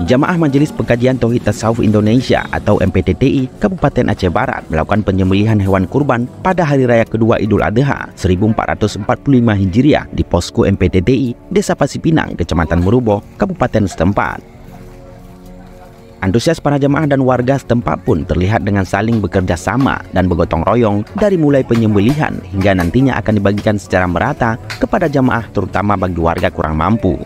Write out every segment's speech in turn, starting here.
Jamaah Majelis Pengkajian Tauhid Tasawuf Indonesia atau MPTTI Kabupaten Aceh Barat melakukan penyembelihan hewan kurban pada hari raya kedua Idul Adha 1445 Hijriah di posko MPTTI Desa Pasipinang, Kecamatan Meruboh, Kabupaten setempat. Antusias para jamaah dan warga setempat pun terlihat dengan saling bekerja sama dan bergotong royong dari mulai penyembelihan hingga nantinya akan dibagikan secara merata kepada jamaah, terutama bagi warga kurang mampu.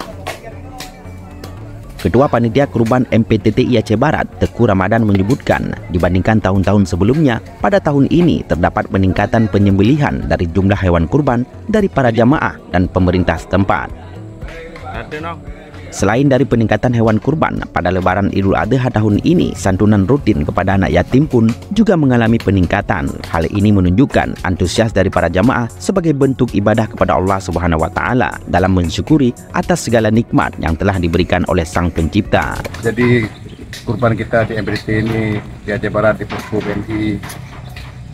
Ketua Panitia Kurban MPTTI Aceh Barat, Teku Ramadan, menyebutkan dibandingkan tahun-tahun sebelumnya, pada tahun ini terdapat peningkatan penyembelihan dari jumlah hewan kurban dari para jamaah dan pemerintah setempat. Selain dari peningkatan hewan kurban, pada Lebaran Idul Adha tahun ini, santunan rutin kepada anak yatim pun juga mengalami peningkatan. Hal ini menunjukkan antusias dari para jamaah sebagai bentuk ibadah kepada Allah Subhanahu wa Ta'ala dalam mensyukuri atas segala nikmat yang telah diberikan oleh Sang Pencipta. Jadi kurban kita di MPT ini di Aceh Barat di posko BNI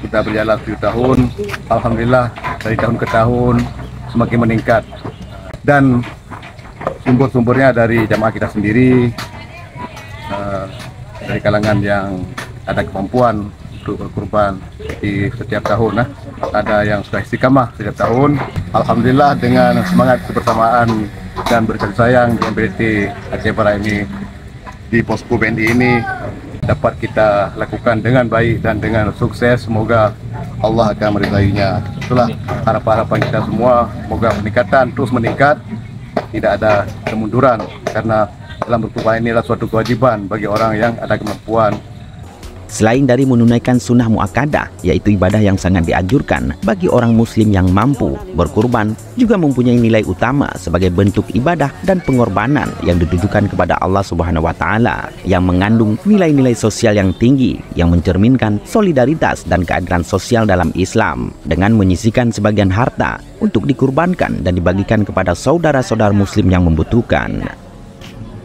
kita berjalan 7 tahun. Alhamdulillah dari tahun ke tahun semakin meningkat, dan sumber-sumbernya dari jamaah kita sendiri, dari kalangan yang ada kemampuan untuk berkurban di setiap tahun. Ada yang sudah istiqamah setiap tahun. Alhamdulillah dengan semangat kebersamaan dan berkasih sayang di MPT Aceh Barat ini, di posko BNI ini dapat kita lakukan dengan baik dan dengan sukses. Semoga Allah akan meridainya. Itulah harapan kita semua, semoga peningkatan terus meningkat, tidak ada kemunduran, karena dalam berkurban ini adalah suatu kewajiban bagi orang yang ada kemampuan. Selain dari menunaikan sunnah muakkadah, yaitu ibadah yang sangat dianjurkan bagi orang muslim yang mampu, berkurban juga mempunyai nilai utama sebagai bentuk ibadah dan pengorbanan yang ditujukan kepada Allah Subhanahu wa Ta'ala, yang mengandung nilai-nilai sosial yang tinggi yang mencerminkan solidaritas dan keadilan sosial dalam Islam, dengan menyisihkan sebagian harta untuk dikurbankan dan dibagikan kepada saudara-saudara muslim yang membutuhkan.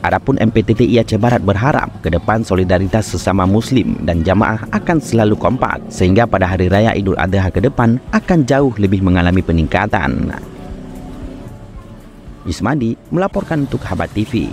Adapun MPTTI Aceh Barat berharap ke depan solidaritas sesama muslim dan jamaah akan selalu kompak, sehingga pada hari raya Idul Adha ke depan akan jauh lebih mengalami peningkatan. Yusmadi melaporkan untuk Habat TV.